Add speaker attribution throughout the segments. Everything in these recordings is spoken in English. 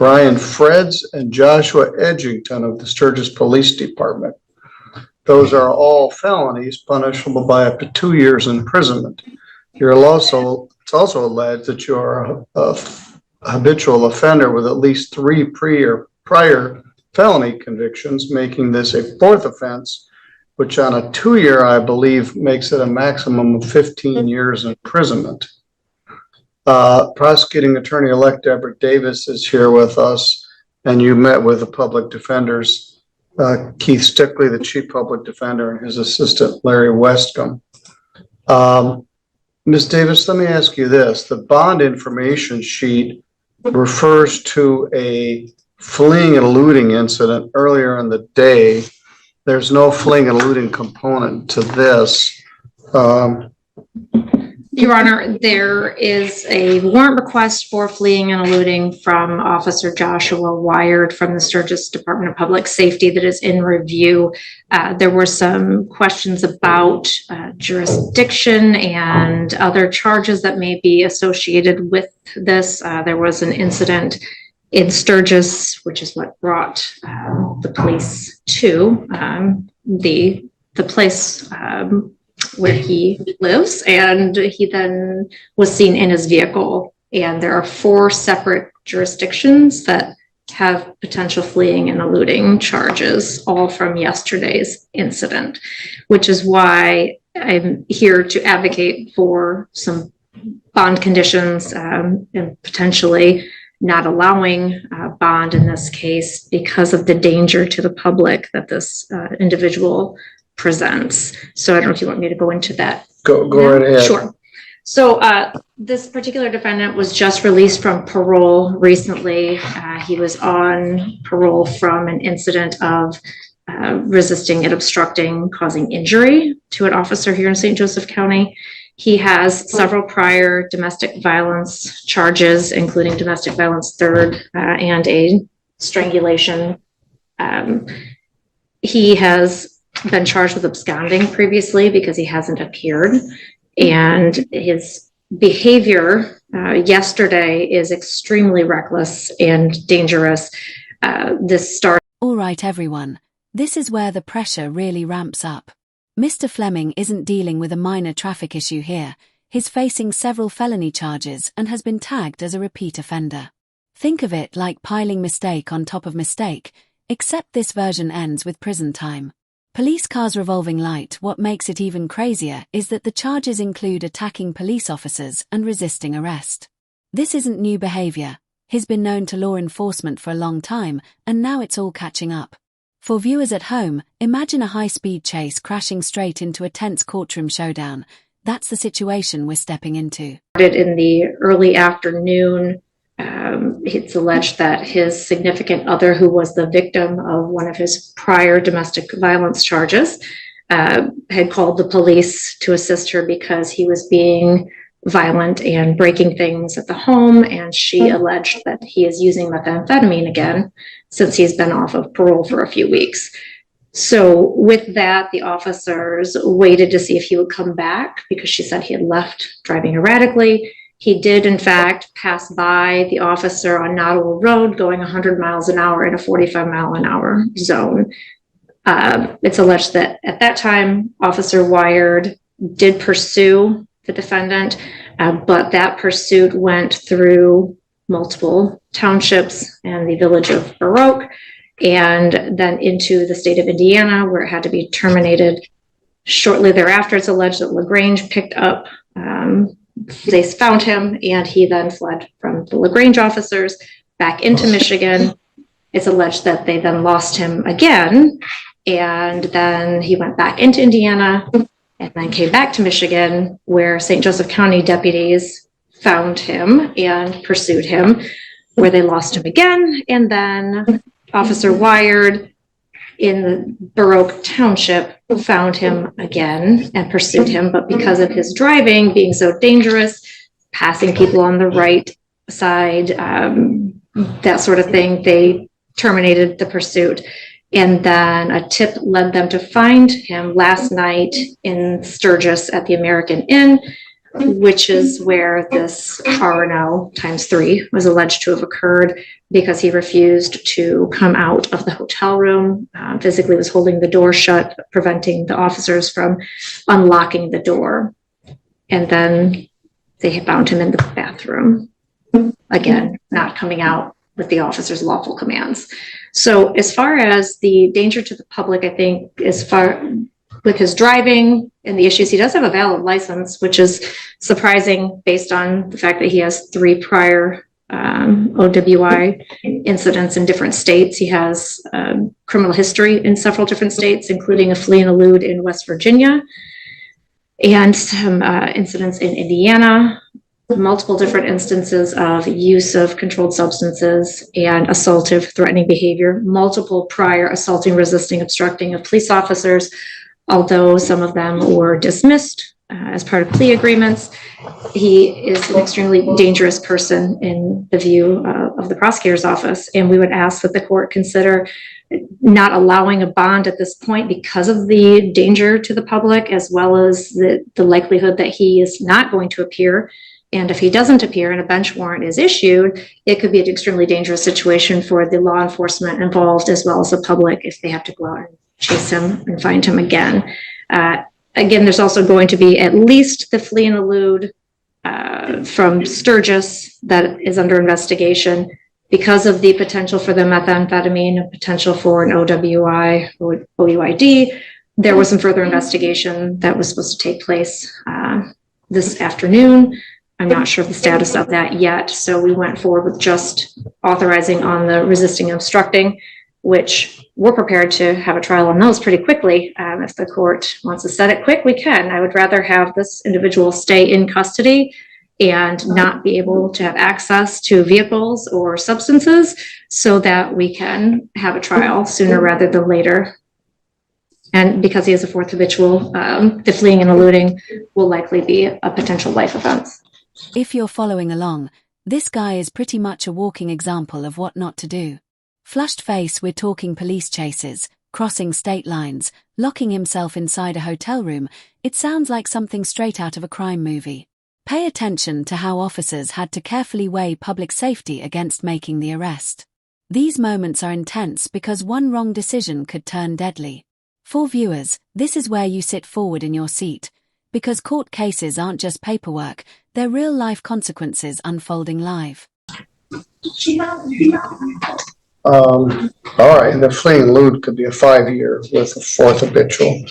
Speaker 1: Brian Freds and Joshua Edgington of the Sturgis Police Department. Those are all felonies punishable by up to 2 years imprisonment. It's also alleged that you are a habitual offender with at least 3 prior felony convictions, making this a 4th offense, which on a 2-year, I believe, makes it a maximum of 15 years imprisonment. Prosecuting Attorney-elect Deborah Davis is here with us, and you met with the public defenders, Keith Stickley, the chief public defender, and his assistant, Larry Westcomb. Ms. Davis, let me ask you this. The bond information sheet refers to a fleeing and eluding incident earlier in the day. There's no fleeing and eluding component to this.
Speaker 2: Your Honor, there is a warrant request for fleeing and eluding from Officer Joshua Wired from the Sturgis Department of Public Safety that is in review. There were some questions about jurisdiction and other charges that may be associated with this. There was an incident in Sturgis, which is what brought the police to the place where he lives, and he then was seen in his vehicle. And there are 4 separate jurisdictions that have potential fleeing and eluding charges, all from yesterday's incident, which is why I'm here to advocate for some bond conditions and potentially not allowing bond in this case because of the danger to the public that this individual presents. So I don't know if you want me to go into that.
Speaker 1: Go right ahead.
Speaker 2: Sure. So this particular defendant was just released from parole recently. He was on parole from an incident of resisting and obstructing, causing injury to an officer here in St. Joseph County. He has several prior domestic violence charges, including domestic violence 3rd and a strangulation. He has been charged with absconding previously because he hasn't appeared, and his behavior yesterday is extremely reckless and dangerous.
Speaker 3: All right, everyone, this is where the pressure really ramps up. Mr. Fleming isn't dealing with a minor traffic issue here. He's facing several felony charges and has been tagged as a repeat offender. Think of it like piling mistake on top of mistake, except this version ends with prison time. Police cars revolving light. What makes it even crazier is that the charges include attacking police officers and resisting arrest. This isn't new behavior. He's been known to law enforcement for a long time, and now it's all catching up. For viewers at home, imagine a high-speed chase crashing straight into a tense courtroom showdown. That's the situation we're stepping into.
Speaker 2: In the early afternoon, it's alleged that his significant other, who was the victim of one of his prior domestic violence charges, had called the police to assist her because he was being violent and breaking things at the home, and she alleged that he is using methamphetamine again since he's been off of parole for a few weeks. So with that, the officers waited to see if he would come back because she said he had left driving erratically. He did, in fact, pass by the officer on Nottowell Road going 100 miles an hour in a 45-mile-an-hour zone. It's alleged that at that time, Officer Wired did pursue the defendant, but that pursuit went through multiple townships and the village of Baroque, and then into the state of Indiana, where it had to be terminated. Shortly thereafter, it's alleged that LaGrange picked up, they found him, and he then fled from the LaGrange officers back into Michigan. It's alleged that they then lost him again, and then he went back into Indiana and then came back to Michigan, where St. Joseph County deputies found him and pursued him, where they lost him again. And then Officer Wired in the Baroque Township found him again and pursued him. But because of his driving being so dangerous, passing people on the right side, that sort of thing, they terminated the pursuit. And then a tip led them to find him last night in Sturgis at the American Inn, which is where this R&O ×3 was alleged to have occurred because he refused to come out of the hotel room, physically was holding the door shut, preventing the officers from unlocking the door. And then they found him in the bathroom, again, not coming out with the officer's lawful commands. So as far as the danger to the public, I think with his driving and the issues, he does have a valid license, which is surprising based on the fact that he has 3 prior OWI incidents in different states. He has criminal history in several different states, including a flee and elude in West Virginia, and some incidents in Indiana, multiple different instances of use of controlled substances and assaultive, threatening behavior, multiple prior assaulting, resisting, obstructing of police officers, although some of them were dismissed as part of plea agreements. He is an extremely dangerous person in the view of the prosecutor's office, and we would ask that the court consider not allowing a bond at this point because of the danger to the public, as well as the likelihood that he is not going to appear. And if he doesn't appear and a bench warrant is issued, it could be an extremely dangerous situation for the law enforcement involved, as well as the public, if they have to go out and chase him and find him again. Again, there's also going to be at least the flee and elude from Sturgis that is under investigation because of the potential for the methamphetamine, a potential for an OWI or OUID. There was some further investigation that was supposed to take place this afternoon. I'm not sure of the status of that yet. So we went forward with just authorizing on the resisting and obstructing, which we're prepared to have a trial on those pretty quickly. If the court wants to set it quick, we can. I would rather have this individual stay in custody and not be able to have access to vehicles or substances so that we can have a trial sooner rather than later. And because he is a 4th habitual, the fleeing and eluding will likely be a potential life offense.
Speaker 3: If you're following along, this guy is pretty much a walking example of what not to do. Flushed face, we're talking police chases, crossing state lines, locking himself inside a hotel room. It sounds like something straight out of a crime movie. Pay attention to how officers had to carefully weigh public safety against making the arrest. These moments are intense because one wrong decision could turn deadly. For viewers, this is where you sit forward in your seat, because court cases aren't just paperwork, they're real-life consequences unfolding live.
Speaker 1: All right, the fleeing and elude could be a 5-year with a 4th habitual.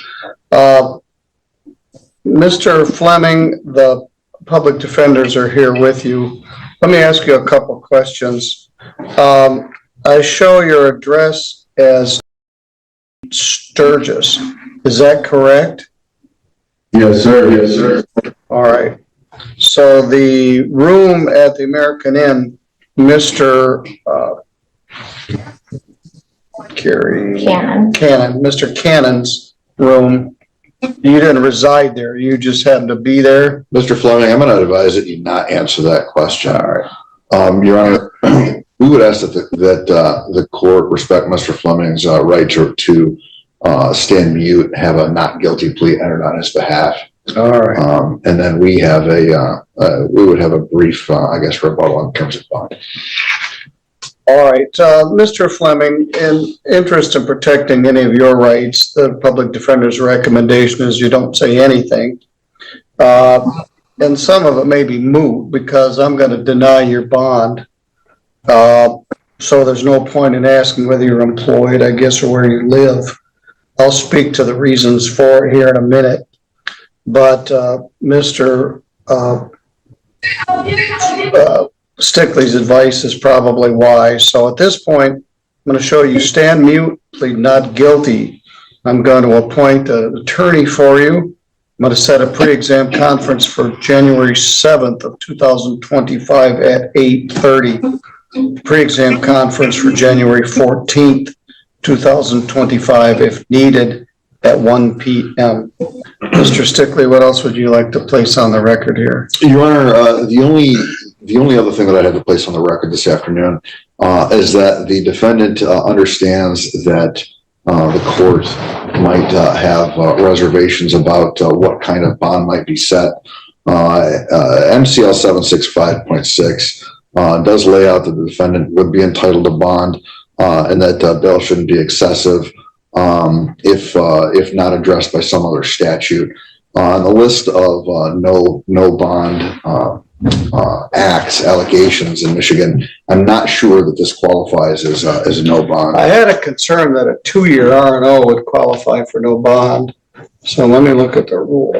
Speaker 1: Mr. Fleming, the public defenders are here with you. Let me ask you a couple questions. I show your address as Sturgis. Is that correct?
Speaker 4: Yes, sir. Yes, sir.
Speaker 1: All right. So the room at the American Inn, Mr. Mr. Cannon's room, you didn't reside there. You just happened to be there.
Speaker 4: Mr. Fleming, I'm going to advise that you not answer that question.
Speaker 1: All right.
Speaker 4: Your Honor, we would ask that the court respect Mr. Fleming's right to stand mute, have a not guilty plea entered on his behalf.
Speaker 1: All right.
Speaker 4: And then we have we would have a brief, I guess, rebuttal in terms of bond.
Speaker 1: All right, Mr. Fleming, in interest of protecting any of your rights, the public defender's recommendation is you don't say anything. And some of it may be moot because I'm going to deny your bond. So there's no point in asking whether you're employed, I guess, or where you live. I'll speak to the reasons for it here in a minute. But Mr. Stickley's advice is probably wise. So at this point, I'm going to show you stand mute, plead not guilty. I'm going to appoint an attorney for you. I'm going to set a pre-exam conference for January 7th of 2025 at 8:30. Pre-exam conference for January 14th, 2025, if needed, at 1 p.m. Mr. Stickley, what else would you like to place on the record here?
Speaker 4: Your Honor, the only other thing that I had to place on the record this afternoon is that the defendant understands that the court might have reservations about what kind of bond might be set. MCL 765.6 does lay out that the defendant would be entitled to bond, and that bail shouldn't be excessive if not addressed by some other statute. On the list of no bond acts, allegations in Michigan, I'm not sure that this qualifies as a no bond.
Speaker 1: I had a concern that a 2-year R&O would qualify for no bond. So let me look at the rule.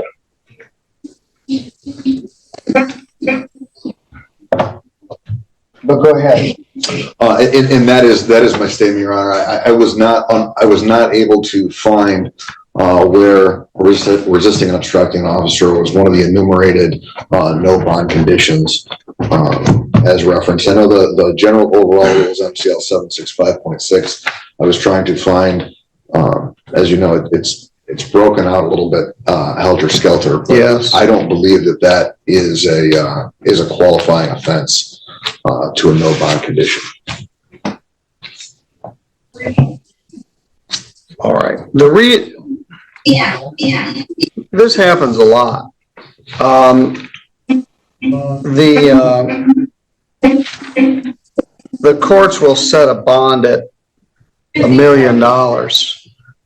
Speaker 1: But go ahead.
Speaker 4: And that is my statement, Your Honor. I was not able to find where resisting and obstructing an officer was one of the enumerated no bond conditions as referenced. I know the general overall rules MCL 765.6. I was trying to find, as you know, it's broken out a little bit helter skelter. But
Speaker 1: yes.
Speaker 4: I don't believe that is a qualifying offense to a no bond condition.
Speaker 1: All right. This happens a lot. The courts will set a bond at $1 million.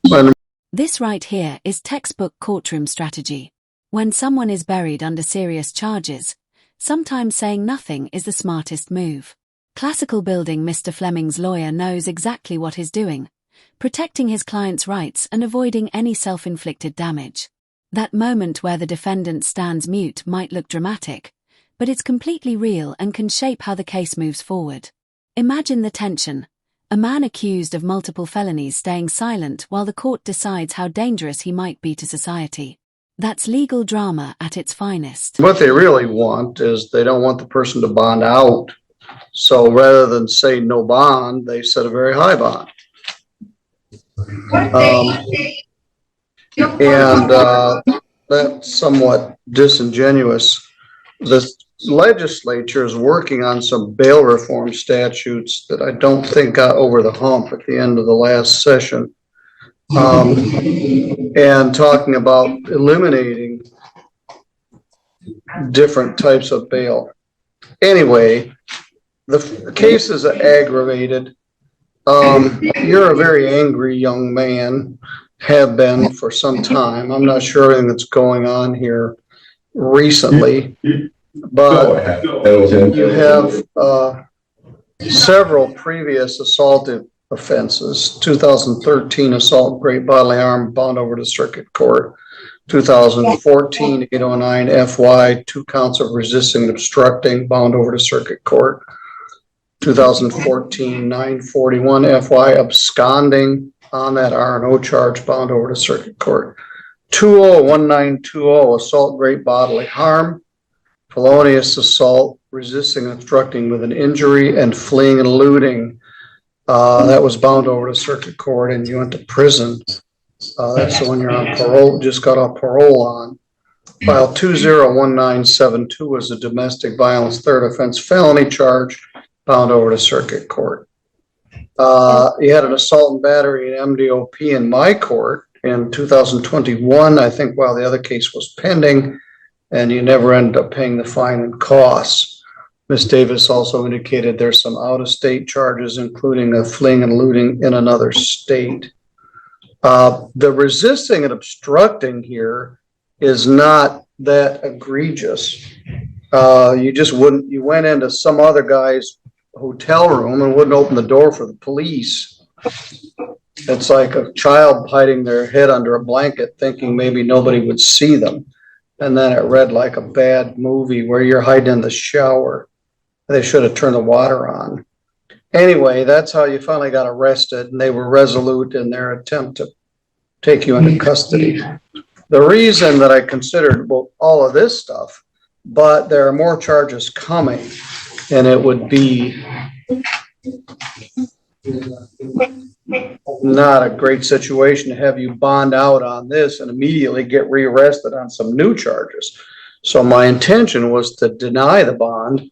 Speaker 1: When
Speaker 3: This right here is textbook courtroom strategy. When someone is buried under serious charges, sometimes saying nothing is the smartest move. Classical building Mr. Fleming's lawyer knows exactly what he's doing, protecting his client's rights and avoiding any self-inflicted damage. That moment where the defendant stands mute might look dramatic, but it's completely real and can shape how the case moves forward. Imagine the tension. A man accused of multiple felonies staying silent while the court decides how dangerous he might be to society. That's legal drama at its finest.
Speaker 1: what they really want is they don't want the person to bond out. So rather than say no bond, they set a very high bond. That's somewhat disingenuous. The legislature is working on some bail reform statutes that I don't think got over the hump at the end of the last session, and talking about eliminating different types of bail. Anyway, the case is aggravated. You're a very angry young man, have been for some time. I'm not sure everything that's going on here recently, but you have several previous assault offenses. 2013 assault, great bodily harm, bound over to circuit court. 2014 809 FY, 2 counts of resisting and obstructing, bound over to circuit court. 2014 941 FY, absconding on that R&O charge, bound over to circuit court. 201920 assault, great bodily harm, felonious assault, resisting and obstructing with an injury, and fleeing and eluding. That was bound over to circuit court, and you went to prison. That's the one you're on parole, just got off parole on. File 201972 was a domestic violence third offense felony charge, bound over to circuit court. You had an assault and battery and MDOP in my court in 2021, I think, while the other case was pending, and you never ended up paying the fine and costs. Ms. Davis also indicated there's some out-of-state charges, including a fleeing and eluding in another state. The resisting and obstructing here is not that egregious. You went into some other guy's hotel room and wouldn't open the door for the police. It's like a child hiding their head under a blanket thinking maybe nobody would see them. And then it read like a bad movie where you're hiding in the shower. They should have turned the water on. Anyway, that's how you finally got arrested, and they were resolute in their attempt to take you into custody. The reason that I considered all of this stuff, but there are more charges coming, and it would be not a great situation to have you bond out on this and immediately get rearrested on some new charges. So my intention was to deny the bond,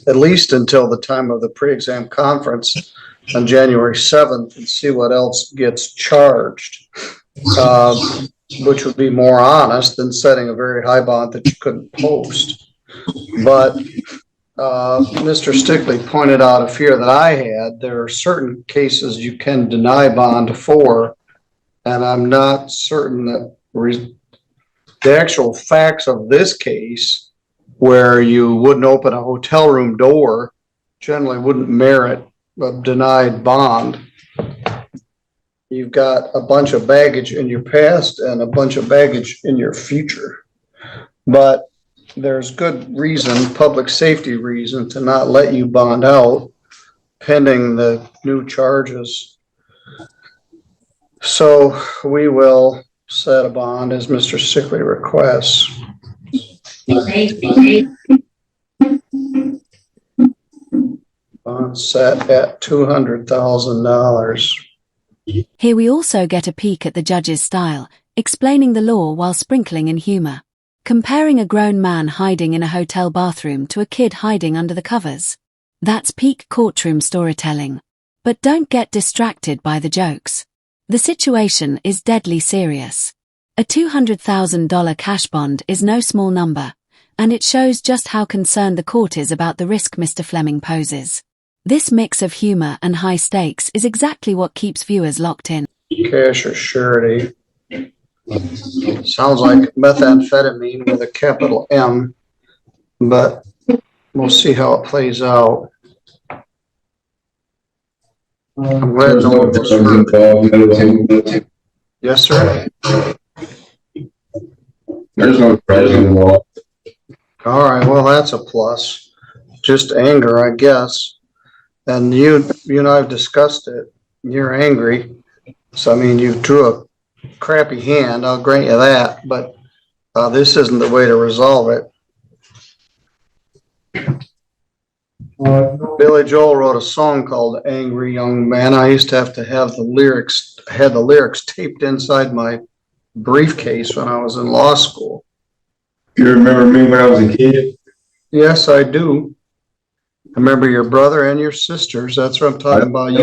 Speaker 1: at least until the time of the pre-exam conference on January 7th, and see what else gets charged. which would be more honest than setting a very high bond that you couldn't post. But Mr. Stickley pointed out a fear that I had. There are certain cases you can deny bond for, and I'm not certain that the actual facts of this case, where you wouldn't open a hotel room door, generally wouldn't merit a denied bond. You've got a bunch of baggage in your past and a bunch of baggage in your future. But there's good reason, public safety reason, to not let you bond out pending the new charges. So we will set a bond as Mr. Stickley requests. Bond set at $200,000.
Speaker 3: Here we also get a peek at the judge's style, explaining the law while sprinkling in humor. Comparing a grown man hiding in a hotel bathroom to a kid hiding under the covers. That's peak courtroom storytelling. But don't get distracted by the jokes. The situation is deadly serious. A $200,000 cash bond is no small number, and it shows just how concerned the court is about the risk Mr. Fleming poses. This mix of humor and high stakes is exactly what keeps viewers locked in.
Speaker 1: Cash or surety. Sounds like methamphetamine with a capital M, but we'll see how it plays out. I'm glad no one was hurt. Yes, sir.
Speaker 5: There's no president involved.
Speaker 1: All right, well, that's a plus. Just anger, I guess. And you and I have discussed it. You're angry. So, I mean, you drew a crappy hand, I'll grant you that, but this isn't the way to resolve it. Billy Joel wrote a song called Angry Young Man. I used to have the lyrics taped inside my briefcase when I was in law school.
Speaker 5: You remember me when I was a kid?
Speaker 1: Yes, I do. I remember your brother and your sisters. That's what I'm talking about.
Speaker 5: I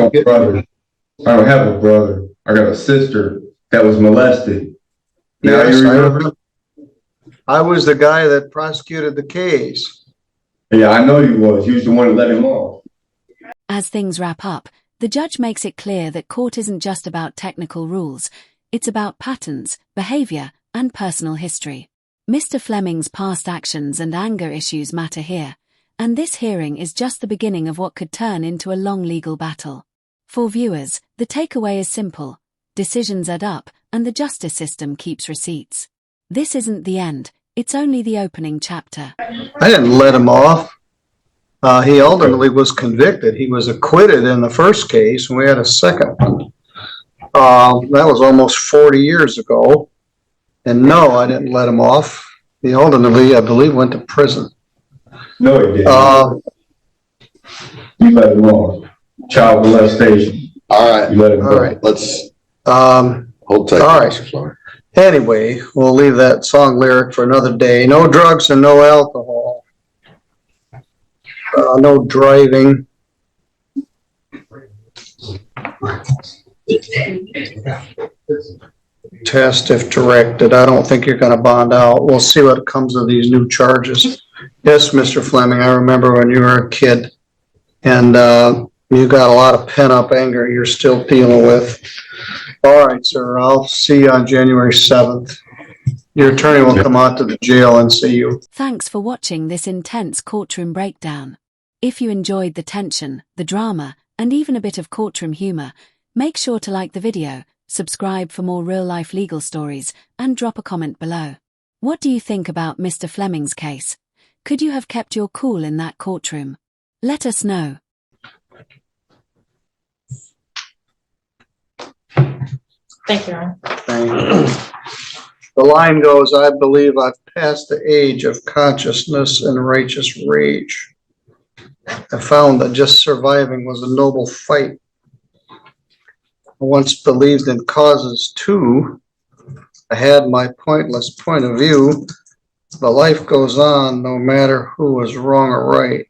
Speaker 5: don't have a brother. I got a sister that was molested. Now
Speaker 1: Yes,
Speaker 5: you remember?
Speaker 1: I was the guy that prosecuted the case.
Speaker 5: Yeah, I know you was. You was the one that let him off.
Speaker 3: As things wrap up, the judge makes it clear that court isn't just about technical rules, it's about patterns, behavior, and personal history. Mr. Fleming's past actions and anger issues matter here, and this hearing is just the beginning of what could turn into a long legal battle. For viewers, the takeaway is simple. Decisions add up, and the justice system keeps receipts. This isn't the end, it's only the opening chapter.
Speaker 1: I didn't let him off. He ultimately was convicted. He was acquitted in the first case, and we had a second one. That was almost 40 years ago. And no, I didn't let him off. He ultimately, I believe, went to prison.
Speaker 5: No, he didn't. You let him off. Child molestation.
Speaker 4: All right.
Speaker 5: You let him go.
Speaker 1: All right.
Speaker 4: Let's
Speaker 1: all
Speaker 4: hold tight.
Speaker 1: right. Anyway, we'll leave that song lyric for another day. No drugs and no alcohol. No driving. Test if directed. I don't think you're going to bond out. We'll see what comes of these new charges. Yes, Mr. Fleming, I remember when you were a kid and you got a lot of pent-up anger you're still dealing with. All right, sir. I'll see you on January 7th. Your attorney will come out to the jail and see you.
Speaker 3: Thanks for watching this intense courtroom breakdown. If you enjoyed the tension, the drama, and even a bit of courtroom humor, make sure to like the video, subscribe for more real-life legal stories, and drop a comment below. What do you think about Mr. Fleming's case? Could you have kept your cool in that courtroom? Let us know.
Speaker 2: Thank you, Ron.
Speaker 1: Thank you. The line goes, I believe I've passed the age of consciousness and righteous rage. I found that just surviving was a noble fight. I once believed in causes too. I had my pointless point of view. But life goes on no matter who was wrong or right.